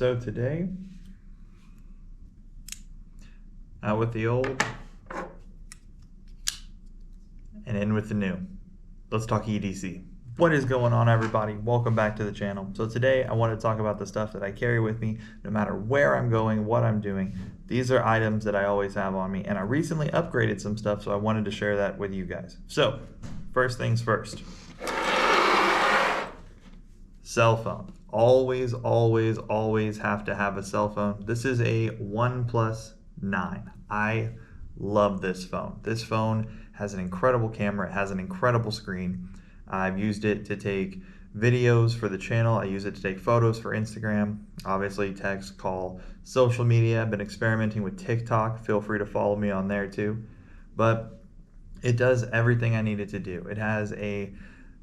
So today, out with the old and in with the new. Let's talk EDC. What is going on, everybody? Welcome back to the channel. So today I want to talk about the stuff that I carry with me no matter where I'm going, what I'm doing. These are items that I always have on me, and I recently upgraded some stuff, so I wanted to share that with you guys. So first things first. Cell phone. Always, always, always have to have a cell phone. This is a OnePlus 9. I love this phone. This phone has an incredible camera. It has an incredible screen. I've used it to take videos for the channel. I use it to take photos for Instagram, obviously text, call, social media. I've been experimenting with TikTok. Feel free to follow me on there too. But it does everything I need it to do. It has a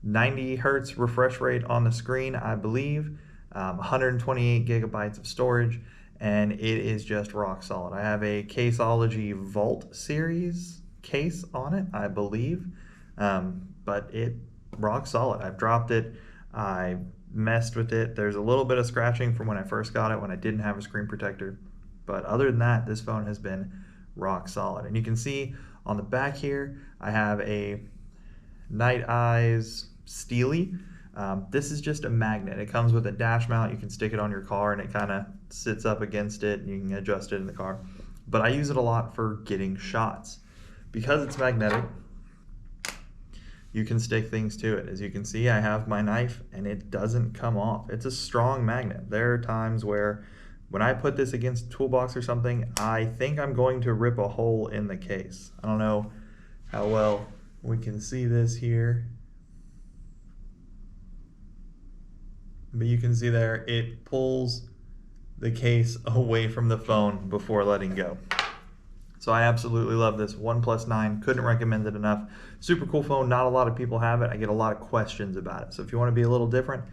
90 hertz refresh rate on the screen, I believe, 128 gigabytes of storage, and it is just rock solid. I have a Caseology Vault series case on it, I believe, but it rock solid. I've dropped it, I messed with it. There's a little bit of scratching from when I first got it when I didn't have a screen protector, but other than that, this phone has been rock solid. And you can see on the back here, I have a Night Eyes Steely. This is just a magnet. It comes with a dash mount. You can stick it on your car and it kind of sits up against it and you can adjust it in the car. But I use it a lot for getting shots. Because it's magnetic, you can stick things to it. As you can see, I have my knife and it doesn't come off. It's a strong magnet. There are times where when I put this against a toolbox or something, I think I'm going to rip a hole in the case. I don't know how well we can see this here, but you can see there it pulls the case away from the phone before letting go. So I absolutely love this OnePlus 9. Couldn't recommend it enough. Super cool phone. Not a lot of people have it. I get a lot of questions about it. So if you want to be a little different,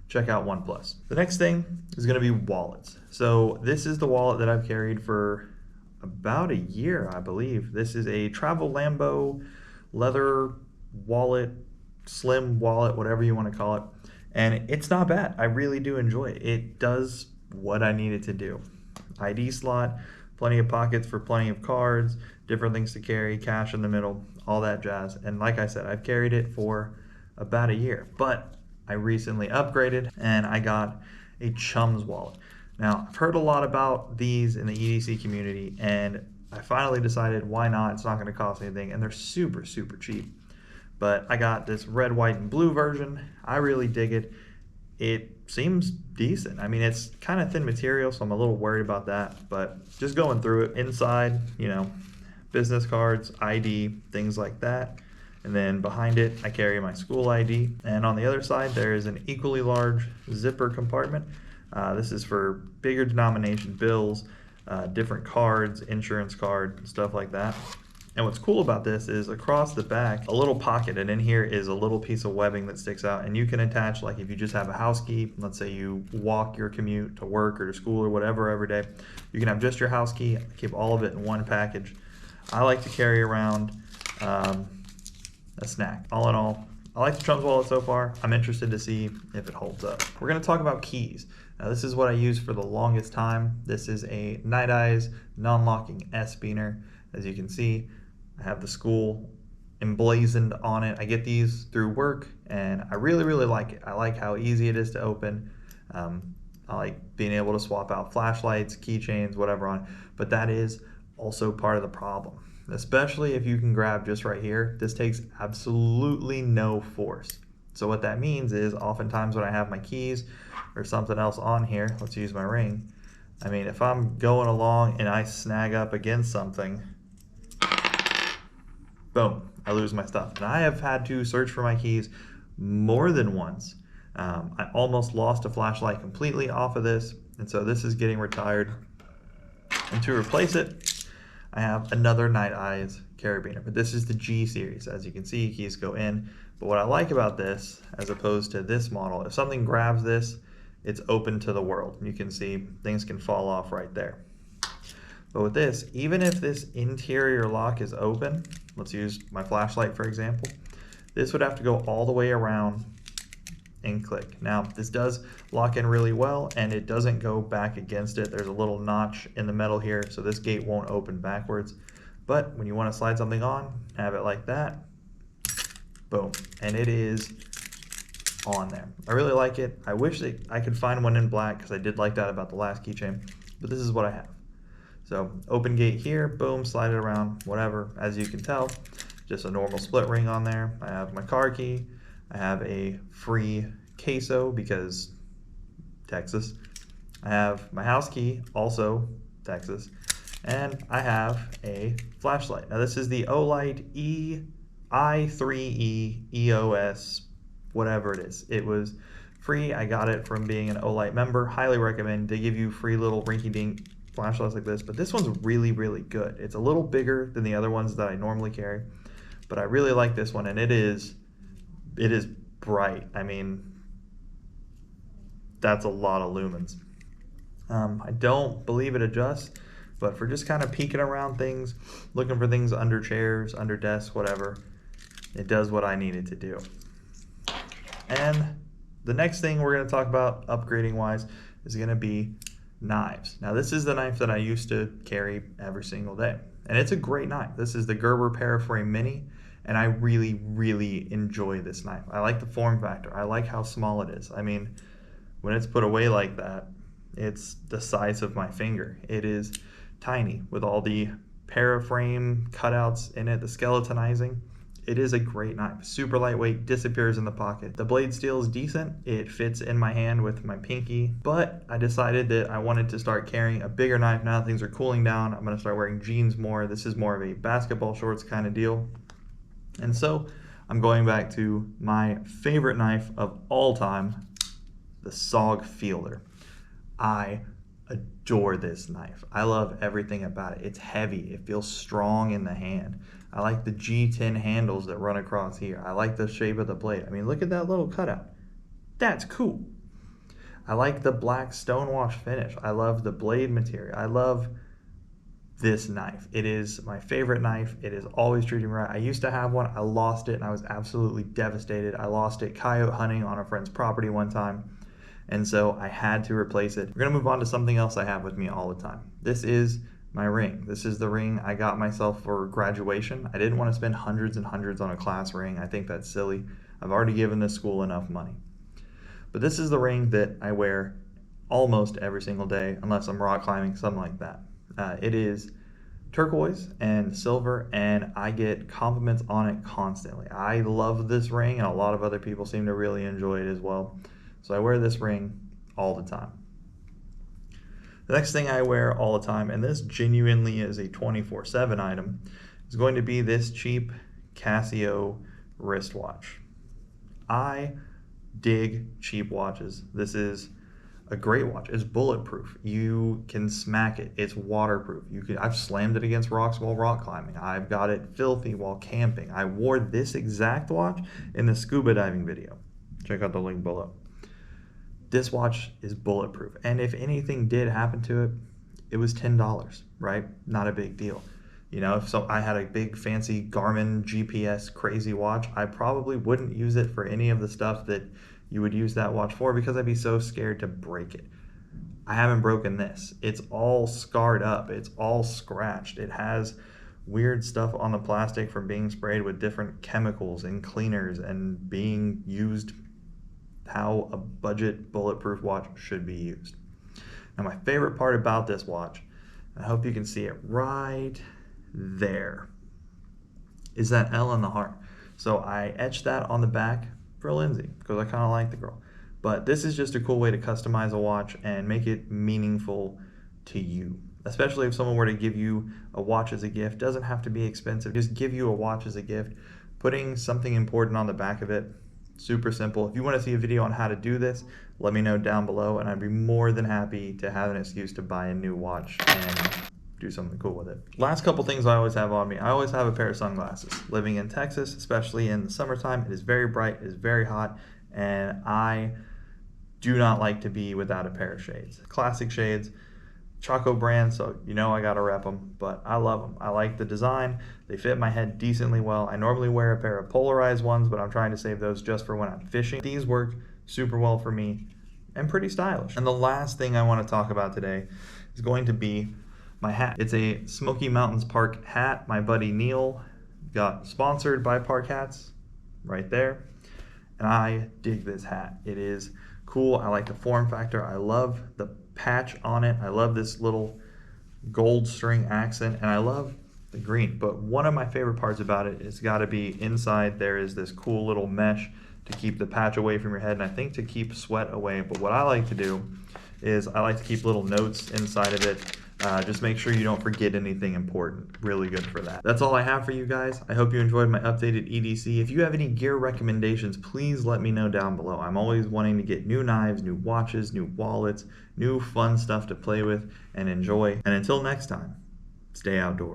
check out OnePlus. The next thing is going to be wallets. So this is the wallet that I've carried for about a year, I believe. This is a Travel Lambo leather wallet, slim wallet, whatever you want to call it. And it's not bad. I really do enjoy it. It does what I need it to do. ID slot, plenty of pockets for plenty of cards, different things to carry, cash in the middle, all that jazz. And like I said, I've carried it for about a year, but I recently upgraded and I got a Chums wallet. Now, I've heard a lot about these in the EDC community, and I finally decided why not. It's not going to cost anything, and they're super, super cheap. But I got this red, white, and blue version. I really dig it. It seems decent. I mean, it's kind of thin material, so I'm a little worried about that. But just going through it, inside, you know, business cards, ID, things like that. And then behind it, I carry my school ID. And on the other side, there is an equally large zipper compartment. This is for bigger denomination bills, different cards, insurance card, stuff like that. And what's cool about this is across the back, a little pocket, and in here is a little piece of webbing that sticks out, and you can attach, like if you just have a house key, let's say you walk your commute to work or to school or whatever every day, you can have just your house key, keep all of it in one package. I like to carry around a snack. All in all, I like the Chums wallet so far. I'm interested to see if it holds up. We're gonna talk about keys. Now this is what I used for the longest time. This is a Night Eyes non-locking S-Beaner. As you can see, I have the school emblazoned on it. I get these through work and I really, really like it. I like how easy it is to open. I like being able to swap out flashlights, keychains, whatever on it. But that is also part of the problem, especially if you can grab just right here. This takes absolutely no force. So what that means is oftentimes when I have my keys or something else on here, let's use my ring. I mean, if I'm going along and I snag up against something, boom, I lose my stuff. And I have had to search for my keys more than once. I almost lost a flashlight completely off of this, and so this is getting retired. And to replace it, I have another Night Eyes carabiner, but this is the G series. As you can see, keys go in. But what I like about this, as opposed to this model, if something grabs this, it's open to the world. You can see things can fall off right there. But with this, even if this interior lock is open, let's use my flashlight for example, this would have to go all the way around and click. Now, this does lock in really well, and it doesn't go back against it. There's a little notch in the metal here, so this gate won't open backwards. But when you want to slide something on, have it like that, boom, and it is on there. I really like it. I wish that I could find one in black, because I did like that about the last keychain, but this is what I have. So open gate here, boom, slide it around, whatever. As you can tell, just a normal split ring on there. I have my car key. I have a free queso because Texas. I have my house key, also Texas. And I have a flashlight. Now this is the Olight i3E EOS, whatever it is. It was free. I got it from being an Olight member. Highly recommend. They give you free little rinky-dink flashlights like this, but this one's really, really good. It's a little bigger than the other ones that I normally carry, but I really like this one, and it is bright. I mean, that's a lot of lumens. I don't believe it adjusts, but for just kind of peeking around things, looking for things under chairs, under desks, whatever, it does what I need it to do. And the next thing we're going to talk about upgrading wise is going to be knives. Now this is the knife that I used to carry every single day, and it's a great knife. This is the Gerber Paraframe Mini, and I really, really enjoy this knife. I like the form factor. I like how small it is. I mean, when it's put away like that, it's the size of my finger. It is tiny with all the paraframe cutouts in it, the skeletonizing. It is a great knife. Super lightweight, disappears in the pocket. The blade steel is decent. It fits in my hand with my pinky, but I decided that I wanted to start carrying a bigger knife now that things are cooling down. I'm gonna start wearing jeans more. This is more of a basketball shorts kind of deal. And so I'm going back to my favorite knife of all time, the SOG Fielder. I adore this knife. I love everything about it. It's heavy. It feels strong in the hand. I like the G10 handles that run across here. I like the shape of the blade. I mean, look at that little cutout. That's cool. I like the black stonewash finish. I love the blade material. I love this knife. It is my favorite knife. It is always treating me right. I used to have one. I lost it, and I was absolutely devastated. I lost it coyote hunting on a friend's property one time, and so I had to replace it. We're gonna move on to something else I have with me all the time. This is my ring. This is the ring I got myself for graduation. I didn't want to spend hundreds and hundreds on a class ring. I think that's silly. I've already given this school enough money. But this is the ring that I wear almost every single day, unless I'm rock climbing, something like that. It is turquoise and silver, and I get compliments on it constantly. I love this ring, and a lot of other people seem to really enjoy it as well. So I wear this ring all the time. The next thing I wear all the time, and this genuinely is a 24/7 item, is going to be this cheap Casio wristwatch. I dig cheap watches. This is a great watch. It's bulletproof. You can smack it. It's waterproof. I've slammed it against rocks while rock climbing. I've got it filthy while camping. I wore this exact watch in the scuba diving video. Check out the link below. This watch is bulletproof, and if anything did happen to it, it was $10, right? Not a big deal. You know, if I had a big fancy Garmin GPS crazy watch, I probably wouldn't use it for any of the stuff that you would use that watch for, because I'd be so scared to break it. I haven't broken this. It's all scarred up. It's all scratched. It has weird stuff on the plastic from being sprayed with different chemicals and cleaners and being used how a budget bulletproof watch should be used. Now, my favorite part about this watch, I hope you can see it right there, is that L in the heart. So I etched that on the back for Lindsay because I kind of like the girl. But this is just a cool way to customize a watch and make it meaningful to you. Especially if someone were to give you a watch as a gift. Doesn't have to be expensive. Just give you a watch as a gift. Putting something important on the back of it, super simple. If you want to see a video on how to do this, let me know down below, and I'd be more than happy to have an excuse to buy a new watch and do something cool with it. Last couple things I always have on me. I always have a pair of sunglasses. Living in Texas, especially in the summertime, it is very bright, it is very hot, and I do not like to be without a pair of shades. Classic shades, Chaco brand, so you know I gotta rep them, but I love them. I like the design. They fit my head decently well. I normally wear a pair of polarized ones, but I'm trying to save those just for when I'm fishing. These work super well for me, and pretty stylish. And the last thing I want to talk about today is going to be my hat. It's a Smoky Mountains Park hat. My buddy Neil got sponsored by Park Hats right there. And I dig this hat. It is cool. I like the form factor. I love the patch on it. I love this little gold string accent, and I love the green. But one of my favorite parts about it is got to be inside there is this cool little mesh to keep the patch away from your head, and I think to keep sweat away. But what I like to do is I like to keep little notes inside of it. Just make sure you don't forget anything important. Really good for that. That's all I have for you guys. I hope you enjoyed my updated EDC. If you have any gear recommendations, please let me know down below. I'm always wanting to get new knives, new watches, new wallets, new fun stuff to play with and enjoy. And until next time, stay outdoors.